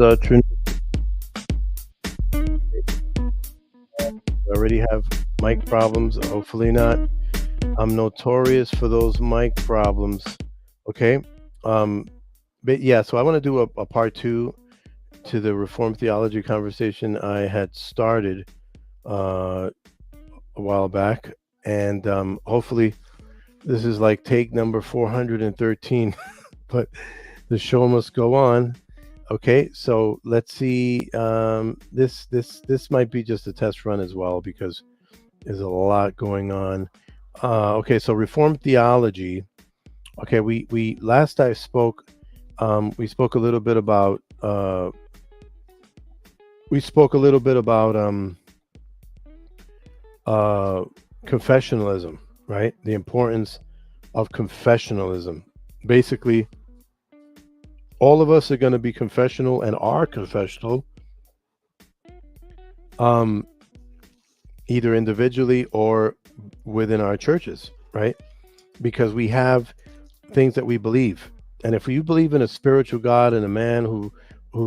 I already have mic problems. Hopefully not. I'm notorious for those mic problems. Okay. But yeah, so I want to do a part two to the Reformed theology conversation I had started a while back. And hopefully this is like take number 413, but the show must go on. Okay, so let's see. This might be just a test run as well because there's a lot going on. Okay, so Reformed theology. Okay, we last I spoke, we spoke a little bit about confessionalism, right? The importance of confessionalism. Basically, all of us are going to be confessional and are confessional, either individually or within our churches, right? Because we have things that we believe. And if you believe in a spiritual God and a man who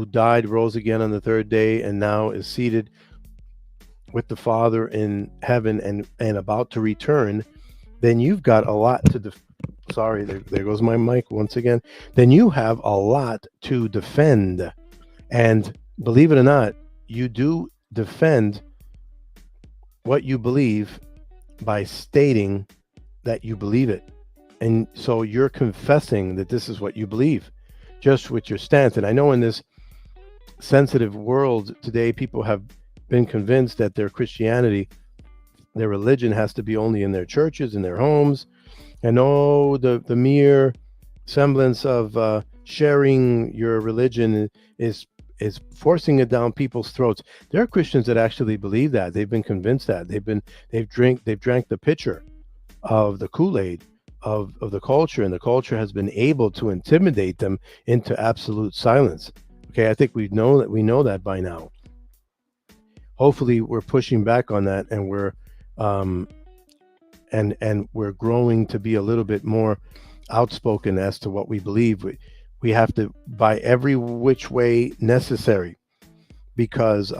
died, rose again on the third day, and now is seated with the Father in heaven and about to return, then you've got a lot to sorry, there goes my mic once again. Then you have a lot to defend. And believe it or not, you do defend what you believe by stating that you believe it. And so you're confessing that this is what you believe, just with your stance. And I know in this sensitive world today, people have been convinced that their Christianity, their religion has to be only in their churches, in their homes. And the mere semblance of sharing your religion is forcing it down people's throats. There are Christians that actually believe that. They've been convinced that. They've drank the pitcher of the Kool-Aid of the culture, and the culture has been able to intimidate them into absolute silence. Okay, I think we know that by now. Hopefully we're pushing back on that, and we're and we're growing to be a little bit more outspoken as to what we believe. We have to, by every which way necessary, because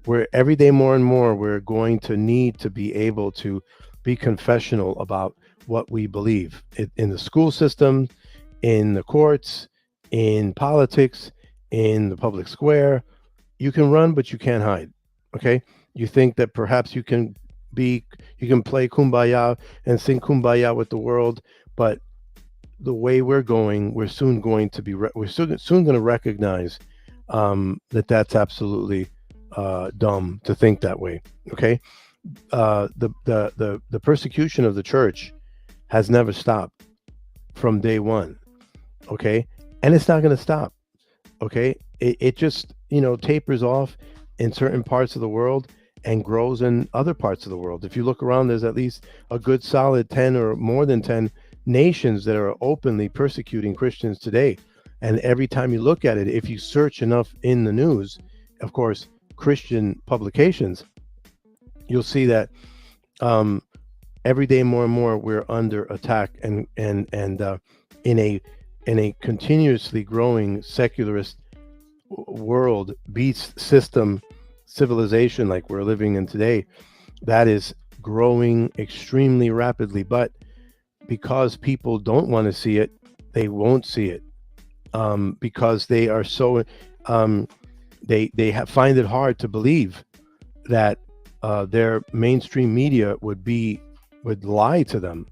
we're every day more and more we're going to need to be able to be confessional about what we believe in the school system, in the courts, in politics, in the public square. You can run, but you can't hide. Okay, you think that perhaps you can play kumbaya and sing kumbaya with the world, but the way we're going, we're soon going to recognize that that's absolutely dumb to think that way. Okay, the persecution of the church has never stopped from day one. Okay, and it's not going to stop. Okay, it just tapers off in certain parts of the world and grows in other parts of the world. If you look around, there's at least a good solid 10 or more than 10 nations that are openly persecuting Christians today. And every time you look at it, if you search enough in the news, of course, Christian publications, you'll see that every day more and more we're under attack, and in a continuously growing secularist world, beast system, civilization like we're living in today, that is growing extremely rapidly. But because people don't want to see it, they won't see it, because they are so find it hard to believe that their mainstream media would lie to them,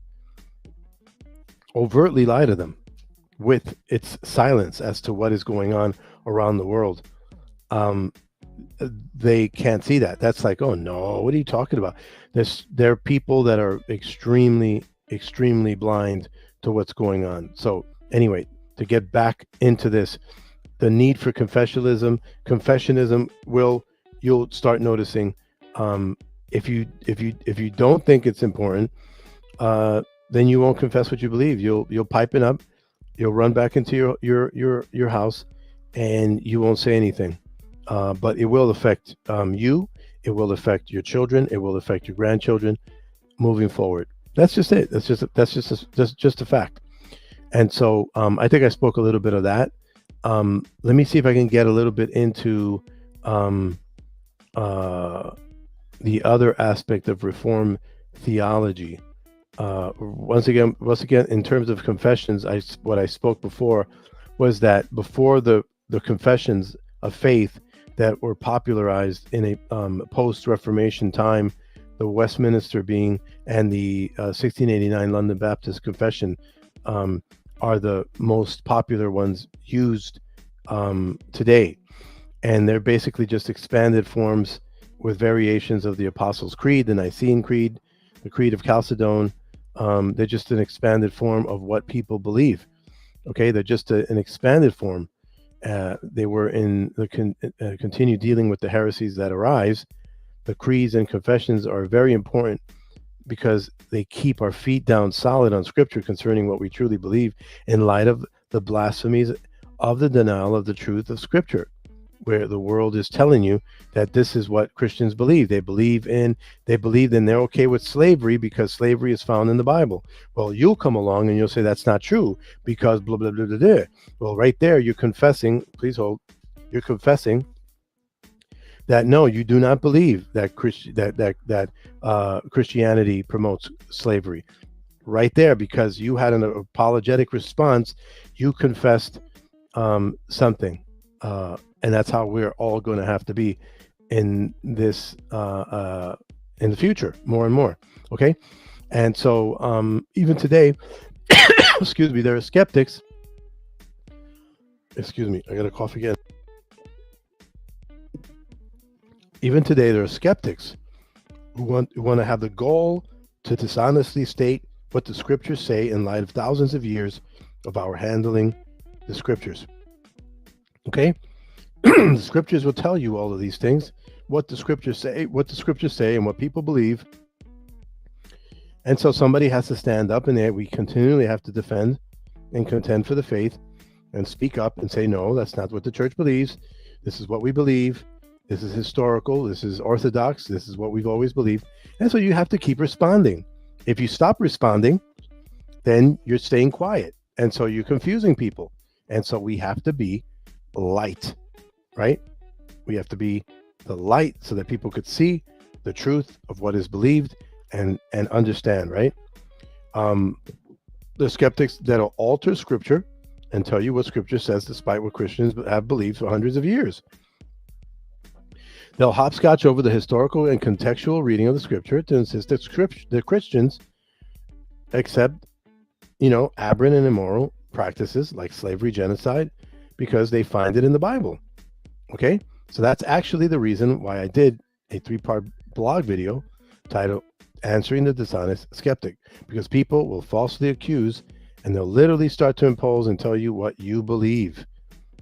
overtly lie to them with its silence as to what is going on around the world. They can't see that. That's like, oh no, what are you talking about? There are people that are extremely blind to what's going on. So anyway, to get back into this, the need for confessionalism, you'll start noticing, if you don't think it's important, then you won't confess what you believe. You'll pipe it up, you'll run back into your house, and you won't say anything. But it will affect you. It will affect your children. It will affect your grandchildren moving forward. That's just it. That's just a fact. And so I think I spoke a little bit of that. Let me see if I can get a little bit into um, the other aspect of Reformed theology. Once again, in terms of confessions, what I spoke before was that before the confessions of faith that were popularized in a post-Reformation time, the Westminster being and the 1689 London Baptist Confession um, are the most popular ones used today, and they're basically just expanded forms with variations of the Apostles' Creed, the Nicene Creed, the Creed of Chalcedon. They're just an expanded form of what people believe. Okay, they're just an expanded form. They were in the continue dealing with the heresies that arise. The creeds and confessions are very important because they keep our feet down solid on Scripture concerning what we truly believe in light of the blasphemies of the denial of the truth of Scripture, where the world is telling you that this is what Christians believe. They believe and they're okay with slavery because slavery is found in the Bible. Well, you'll come along and you'll say that's not true because blah, blah, blah, blah, blah. Well, right there, you're confessing, please hold, you're confessing that no, you do not believe that Christianity promotes slavery. Right there, because you had an apologetic response, you confessed something, and that's how we're all going to have to be in this in the future, more and more. Okay, and so even today, excuse me, there are skeptics. Excuse me, I got a cough again. Even today, there are skeptics who want to have the goal to dishonestly state what the scriptures say in light of thousands of years of our handling the scriptures. Okay, the scriptures will tell you all of these things, what the scriptures say, and what people believe. And so somebody has to stand up, and we continually have to defend and contend for the faith and speak up and say, no, that's not what the church believes. This is what we believe. This is historical. This is orthodox. This is what we've always believed. And so you have to keep responding. If you stop responding, then you're staying quiet. And so you're confusing people. And so we have to be light, right? We have to be the light so that people could see the truth of what is believed and understand, right? The skeptics that'll alter scripture and tell you what scripture says despite what Christians have believed for hundreds of years. They'll hopscotch over the historical and contextual reading of the scripture to insist that Christians accept, aberrant and immoral practices like slavery, genocide, because they find it in the Bible. Okay? So that's actually the reason why I did a 3-part blog video titled Answering the Dishonest Skeptic, because people will falsely accuse and they'll literally start to impose and tell you what you believe.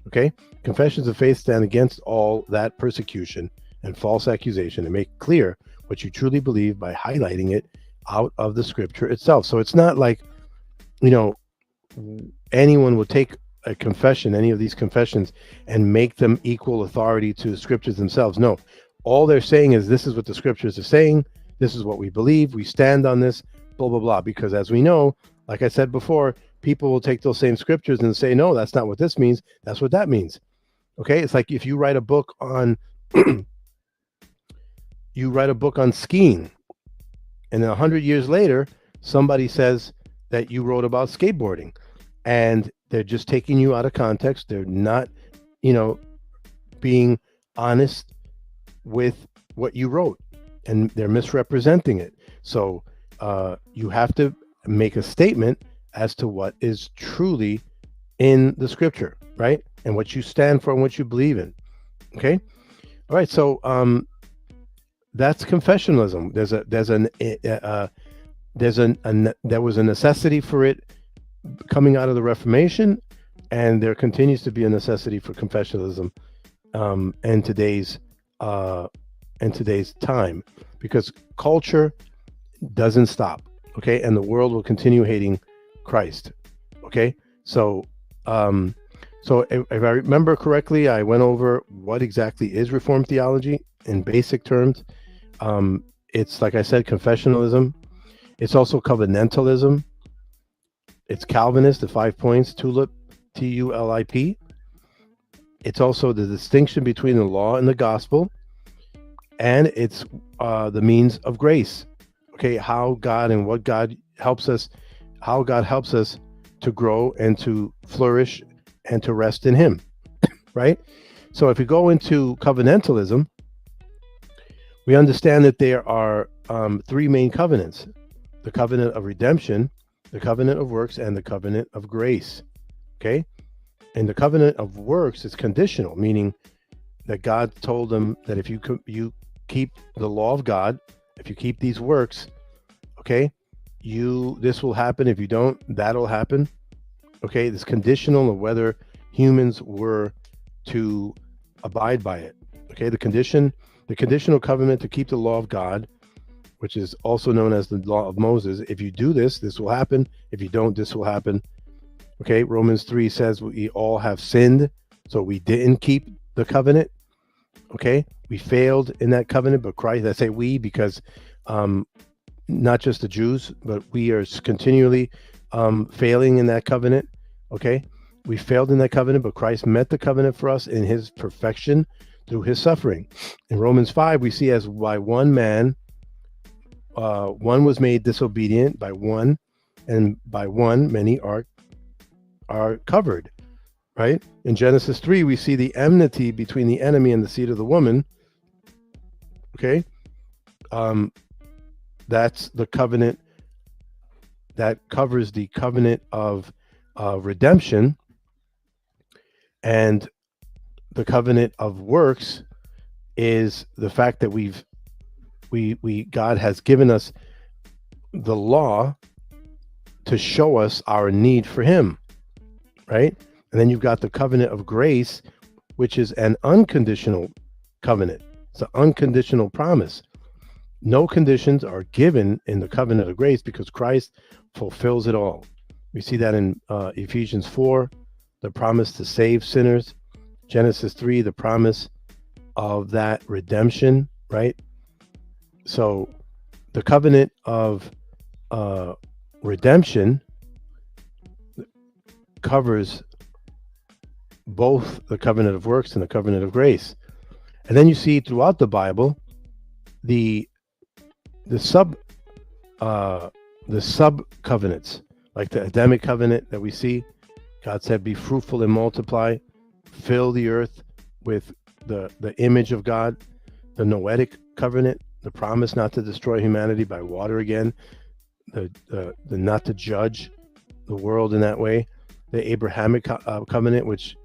Okay? Confessions of faith stand against all that persecution and false accusation and make clear what you truly believe by highlighting it out of the scripture itself. So it's not like, anyone will take a confession, any of these confessions, and make them equal authority to the scriptures themselves. No, all they're saying is this is what the scriptures are saying. This is what we believe. We stand on this, blah, blah, blah. Because as we know, like I said before, people will take those same scriptures and say, no, that's not what this means. That's what that means. Okay. It's like if you write a book on, skiing, and then 100 years later, somebody says that you wrote about skateboarding, and they're just taking you out of context. They're not, being honest with what you wrote, and they're misrepresenting it. So you have to make a statement as to what is truly in the scripture, right? And what you stand for and what you believe in. Okay. All right. So that's confessionalism. There was a necessity for it coming out of the Reformation, and there continues to be a necessity for confessionalism in today's time, because culture doesn't stop. Okay, and the world will continue hating Christ. Okay, so if I remember correctly, I went over what exactly is Reformed theology in basic terms. It's, like I said, confessionalism. It's also covenantalism. It's Calvinist, the 5 points, TULIP, TULIP. It's also the distinction between the law and the gospel, and it's the means of grace. Okay, how God and what God helps us, how God helps us to grow and to flourish and to rest in Him, right? So if we go into covenantalism, we understand that there are three main covenants: the covenant of redemption, the covenant of works, and the covenant of grace. Okay, and the covenant of works is conditional, meaning that God told them that if you keep the law of God, if you keep these works, okay, this will happen. If you don't, that'll happen. Okay, it's conditional of whether humans were to abide by it. Okay, the conditional covenant to keep the law of God, which is also known as the law of Moses. If you do this, this will happen. If you don't, this will happen. Okay, Romans 3 says we all have sinned, so we didn't keep the covenant. Okay, we failed in that covenant, but Christ, I say we because not just the Jews, but we are continually failing in that covenant. Okay, we failed in that covenant, but Christ met the covenant for us in His perfection through His suffering. In Romans 5, we see as by one man, one was made disobedient by one, and by one many are covered. Right? In Genesis 3, we see the enmity between the enemy and the seed of the woman. Okay, that's the covenant that covers the covenant of redemption, and the covenant of works is the fact that God has given us the law to show us our need for Him, right? And then you've got the covenant of grace, which is an unconditional covenant. It's an unconditional promise. No conditions are given in the covenant of grace because Christ fulfills it all. We see that in Ephesians 4, the promise to save sinners. Genesis 3, the promise of that redemption, right? So the covenant of redemption covers both the covenant of works and the covenant of grace. And then you see throughout the Bible the sub covenants, like the Adamic covenant that we see. God said, "Be fruitful and multiply, fill the earth with the image of God." The Noetic covenant, the promise not to destroy humanity by water again, the not to judge the world in that way. The Abrahamic covenant, which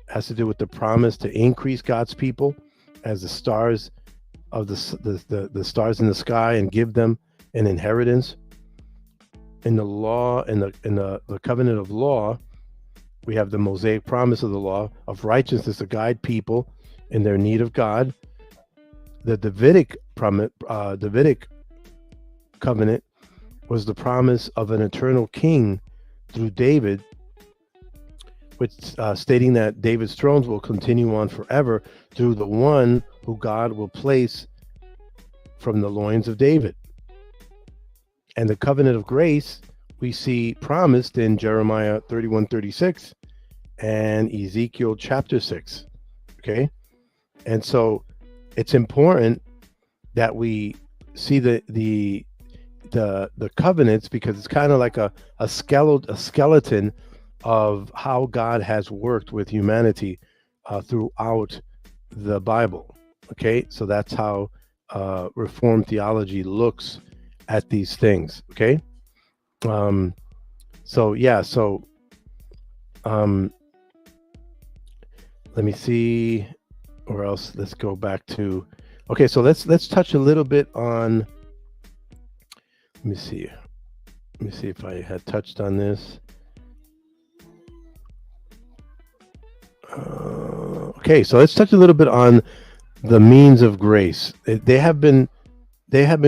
has to do with the promise to increase God's people as the stars of the stars in the sky and give them an inheritance. In the law, in the covenant of law, we have the Mosaic promise of the law of righteousness to guide people in their need of God. The Davidic covenant was the promise of an eternal king through David, which stating that David's thrones will continue on forever through the one who God will place from the loins of David. And the covenant of grace we see promised in Jeremiah 31:36 and Ezekiel chapter 6. Okay, and so it's important that we see the covenants, because it's kind of like a skeleton of how God has worked with humanity throughout the Bible. Okay, so that's how Reformed theology looks at these things. Okay, so yeah, so let me see, or else let's go back to. Okay, so let's touch a little bit on. Let me see if I had touched on this. Okay, so let's touch a little bit on the means of grace. They have been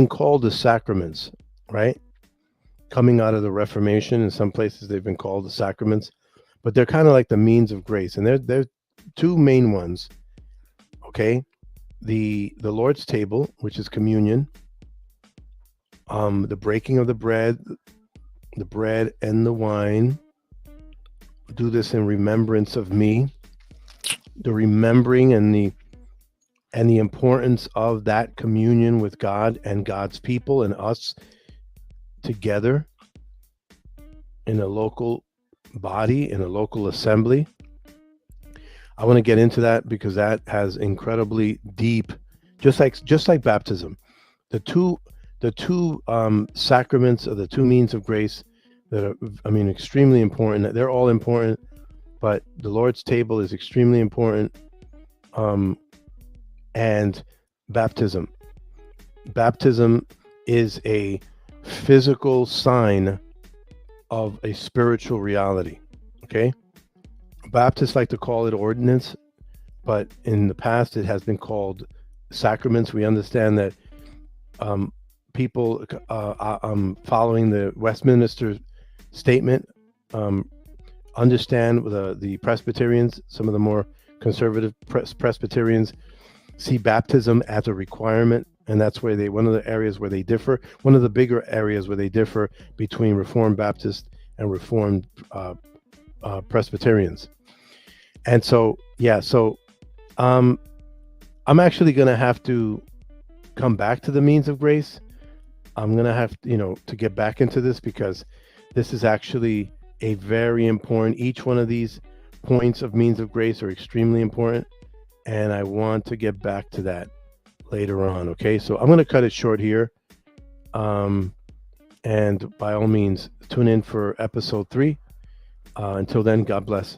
called the sacraments, right? Coming out of the Reformation, in some places they've been called the sacraments, but they're kind of like the means of grace, and they're two main ones. Okay, the Lord's table, which is communion, the breaking of the bread and the wine. Do this in remembrance of me. the remembering and the importance of that communion with God and God's people and us together in a local body, in a local assembly. I want to get into that because that has incredibly deep, just like baptism, the two sacraments or the two means of grace that are, I mean, extremely important. They're all important, but the Lord's table is extremely important. And baptism. Baptism is a physical sign of a spiritual reality. Okay? Baptists like to call it ordinance, but in the past it has been called sacraments. We understand that people following the Westminster statement understand the Presbyterians, some of the more conservative Presbyterians see baptism as a requirement, and that's where one of the areas where they differ, one of the bigger areas where they differ between Reformed Baptists and Reformed Presbyterians. And so, yeah, I'm actually going to have to come back to the means of grace. I'm going to have, to get back into this because this is actually a very important, each one of these points of means of grace are extremely important. And I want to get back to that later on. Okay, so I'm going to cut it short here. And by all means, tune in for episode 3. Until then, God bless.